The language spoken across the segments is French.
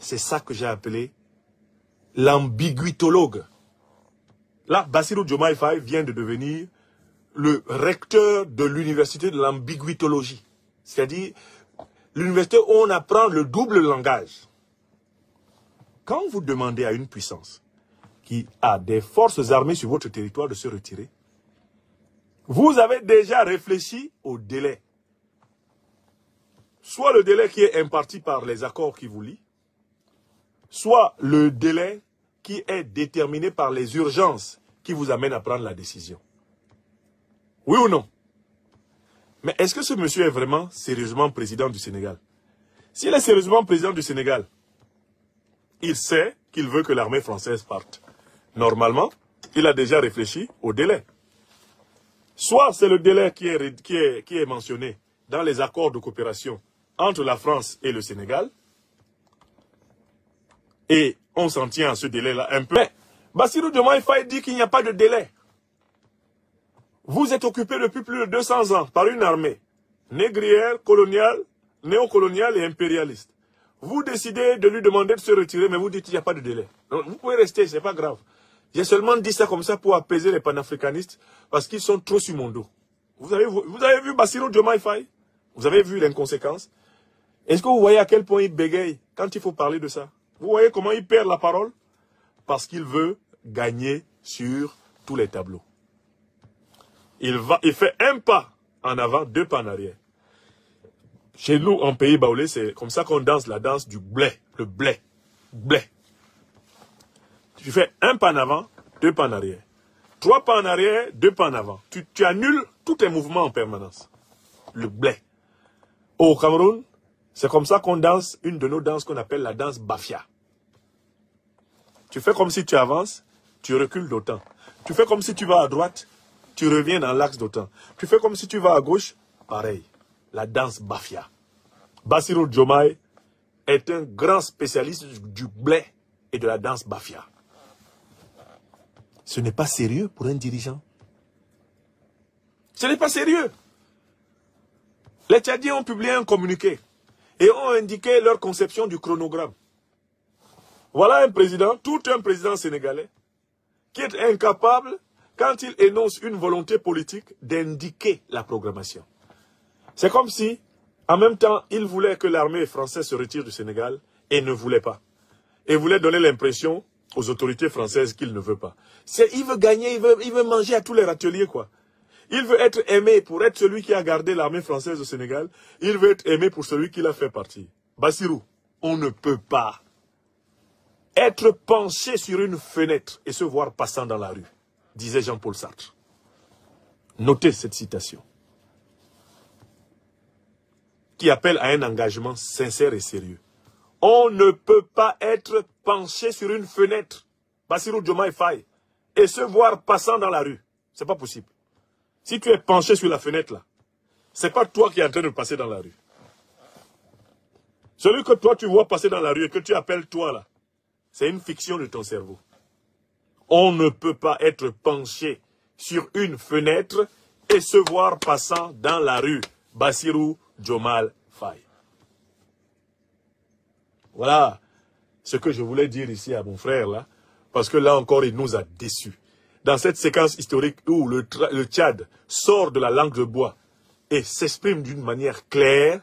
C'est ça que j'ai appelé l'ambiguïtologue. Là, Bassirou Diomaye Faye vient de devenir le recteur de l'université de l'ambiguïtologie. C'est-à-dire l'université où on apprend le double langage. Quand vous demandez à une puissance qui a des forces armées sur votre territoire de se retirer, vous avez déjà réfléchi au délai. Soit le délai qui est imparti par les accords qui vous lient, soit le délai qui est déterminé par les urgences qui vous amènent à prendre la décision. Oui ou non? Mais est-ce que ce monsieur est vraiment sérieusement président du Sénégal? S'il est sérieusement président du Sénégal, il sait qu'il veut que l'armée française parte. Normalement, il a déjà réfléchi au délai. Soit c'est le délai qui est mentionné dans les accords de coopération entre la France et le Sénégal, et on s'en tient à ce délai-là un peu. Mais Bassirou Diomaye Faye dit qu'il n'y a pas de délai. Vous êtes occupé depuis plus de 200 ans par une armée négrière, coloniale, néocoloniale et impérialiste. Vous décidez de lui demander de se retirer, mais vous dites qu'il n'y a pas de délai. Donc, vous pouvez rester, c'est pas grave. J'ai seulement dit ça comme ça pour apaiser les panafricanistes, parce qu'ils sont trop sur mon dos. Vous avez vu Bassirou Diomaye Faye? Vous avez vu l'inconséquence? Est-ce que vous voyez à quel point il bégaye quand il faut parler de ça? Vous voyez comment il perd la parole? Parce qu'il veut gagner sur tous les tableaux. Il fait un pas en avant, 2 pas en arrière. Chez nous, en pays baoulé, c'est comme ça qu'on danse la danse du blé. Le blé. Blé. Tu fais 1 pas en avant, 2 pas en arrière. 3 pas en arrière, 2 pas en avant. Tu annules tous tes mouvements en permanence. Le blé. Au Cameroun, c'est comme ça qu'on danse une de nos danses qu'on appelle la danse Bafia. Tu fais comme si tu avances, tu recules d'autant. Tu fais comme si tu vas à droite, tu reviens dans l'axe d'autant. Tu fais comme si tu vas à gauche, pareil. La danse Bafia. Bassirou Diomaye est un grand spécialiste du blé et de la danse Bafia. Ce n'est pas sérieux pour un dirigeant. Ce n'est pas sérieux. Les Tchadiens ont publié un communiqué et ont indiqué leur conception du chronogramme. Voilà un président, tout un président sénégalais, qui est incapable, quand il énonce une volonté politique, d'indiquer la programmation. C'est comme si, en même temps, il voulait que l'armée française se retire du Sénégal et ne voulait pas. Et voulait donner l'impression aux autorités françaises qu'il ne veut pas. Il veut gagner, il veut manger à tous les râteliers, quoi. Il veut être aimé pour être celui qui a gardé l'armée française au Sénégal. Il veut être aimé pour celui qui l'a fait partir. Bassirou, on ne peut pas être penché sur une fenêtre et se voir passant dans la rue, disait Jean-Paul Sartre. Notez cette citation, qui appelle à un engagement sincère et sérieux. On ne peut pas être penché sur une fenêtre, Bassirou Diomaye Faye, et se voir passant dans la rue. C'est pas possible. Si tu es penché sur la fenêtre là, c'est pas toi qui es en train de passer dans la rue. Celui que toi tu vois passer dans la rue et que tu appelles toi là, c'est une fiction de ton cerveau. On ne peut pas être penché sur une fenêtre et se voir passant dans la rue. Bassirou Diomaye Faye. Voilà ce que je voulais dire ici à mon frère là, parce que là encore il nous a déçus. Dans cette séquence historique où le Tchad sort de la langue de bois et s'exprime d'une manière claire,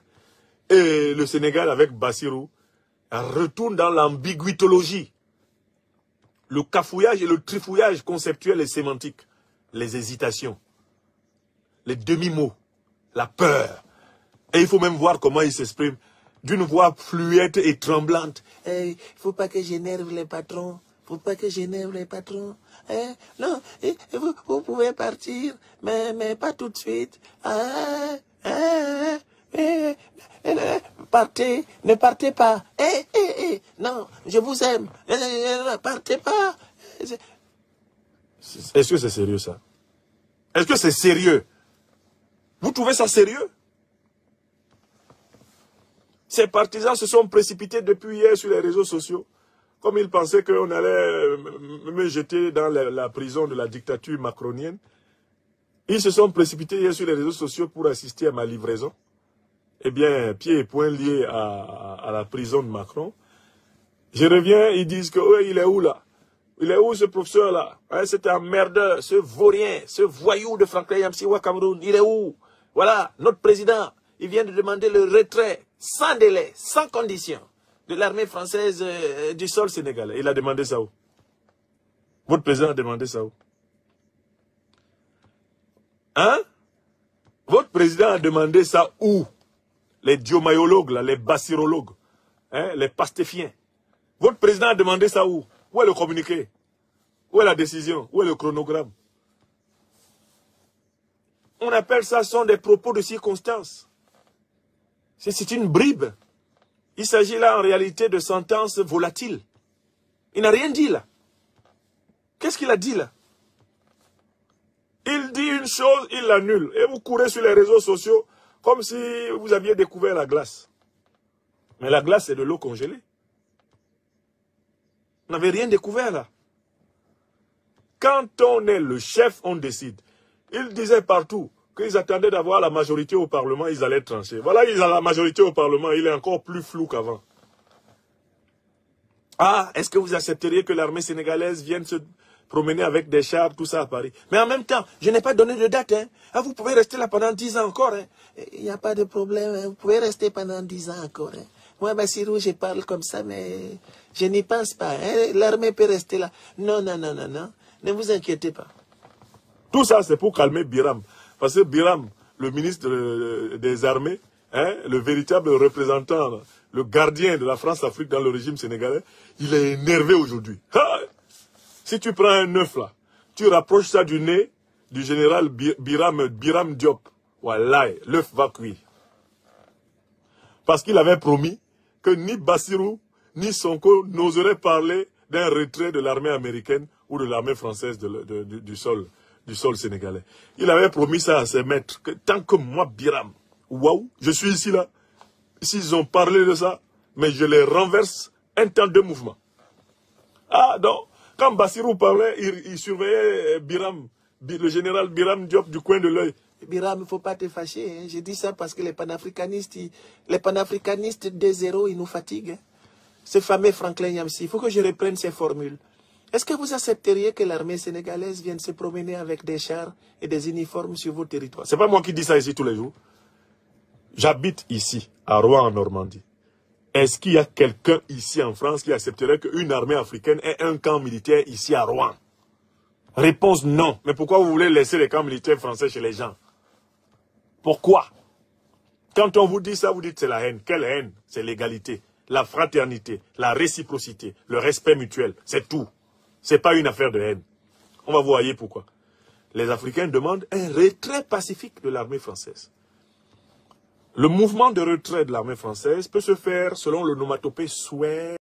et le Sénégal avec Bassirou retourne dans l'ambiguïtologie, le cafouillage et le trifouillage conceptuel et sémantique, les hésitations, les demi-mots, la peur. Et il faut même voir comment il s'exprime d'une voix fluette et tremblante. Il ne faut pas que j'énerve les patrons. Il ne faut pas que j'énerve les patrons. Non, vous pouvez partir, mais pas tout de suite. Partez, ne partez pas. Non, je vous aime. Ne partez pas. Est-ce que c'est sérieux ça? Est-ce que c'est sérieux? Vous trouvez ça sérieux? Ces partisans se sont précipités depuis hier sur les réseaux sociaux, comme ils pensaient qu'on allait me jeter dans la prison de la dictature macronienne. Ils se sont précipités hier sur les réseaux sociaux pour assister à ma livraison. Eh bien, pieds et poings liés à la prison de Macron. Je reviens, ils disent que il est où là? Il est où ce professeur-là? Hein, c'est un merdeur, ce vaurien, ce voyou de Franklin Yamsiwa Cameroun. Il est où? Voilà, notre président, il vient de demander le retrait, sans délai, sans condition, de l'armée française du sol sénégalais. Il a demandé ça où? Votre président a demandé ça où? Hein? Votre président a demandé ça où? Les diomayologues, là, les bassirologues, hein, les pastéfiens. Votre président a demandé ça où? Où est le communiqué? Où est la décision? Où est le chronogramme? On appelle ça, sont des propos de circonstance. C'est une bribe. Il s'agit là en réalité de sentences volatiles. Il n'a rien dit là. Qu'est-ce qu'il a dit là? Il dit une chose, il l'annule. Et vous courez sur les réseaux sociaux comme si vous aviez découvert la glace. Mais la glace, c'est de l'eau congelée. On n'avait rien découvert là. Quand on est le chef, on décide. Ils disaient partout qu'ils attendaient d'avoir la majorité au Parlement, ils allaient trancher. Voilà, ils ont la majorité au Parlement, il est encore plus flou qu'avant. Ah, est-ce que vous accepteriez que l'armée sénégalaise vienne se promener avec des chars, tout ça à Paris? Mais en même temps, je n'ai pas donné de date. Hein. Ah, vous pouvez rester là pendant 10 ans encore. Hein. Il n'y a pas de problème, hein. Vous pouvez rester pendant 10 ans encore. Hein. Moi, Bassirou, je parle comme ça, mais je n'y pense pas. Hein. L'armée peut rester là. Non, non, non, non, non. Ne vous inquiétez pas. Tout ça, c'est pour calmer Biram. Parce que Biram, le ministre des armées, hein, le véritable représentant, le gardien de la France-Afrique dans le régime sénégalais, il est énervé aujourd'hui. Si tu prends un œuf là, tu rapproches ça du nez du général Biram Diop, voilà, l'œuf va cuire. Parce qu'il avait promis que ni Bassirou, ni Sonko n'oseraient parler d'un retrait de l'armée américaine ou de l'armée française du sol sénégalais. Il avait promis ça à ses maîtres, que tant que moi, Biram, waouh, je suis ici là, s'ils ont parlé de ça, mais je les renverse un temps de mouvement. Ah donc, quand Bassirou parlait, il surveillait Biram, le général Biram Diop du coin de l'œil. Biram, il ne faut pas te fâcher. Hein. Je dis ça parce que les panafricanistes des zéros, ils nous fatiguent. Hein. Ce fameux Franklin Yamsi, il faut que je reprenne ces formules. Est-ce que vous accepteriez que l'armée sénégalaise vienne se promener avec des chars et des uniformes sur vos territoires? C'est pas moi qui dis ça ici tous les jours. J'habite ici, à Rouen, en Normandie. Est-ce qu'il y a quelqu'un ici en France qui accepterait qu'une armée africaine ait un camp militaire ici à Rouen? Réponse non. Mais pourquoi vous voulez laisser les camps militaires français chez les gens? Pourquoi? Quand on vous dit ça, vous dites c'est la haine. Quelle haine? C'est l'égalité, la fraternité, la réciprocité, le respect mutuel. C'est tout. C'est pas une affaire de haine. On va vous voyez pourquoi. Les Africains demandent un retrait pacifique de l'armée française. Le mouvement de retrait de l'armée française peut se faire selon le nomatopée souhait.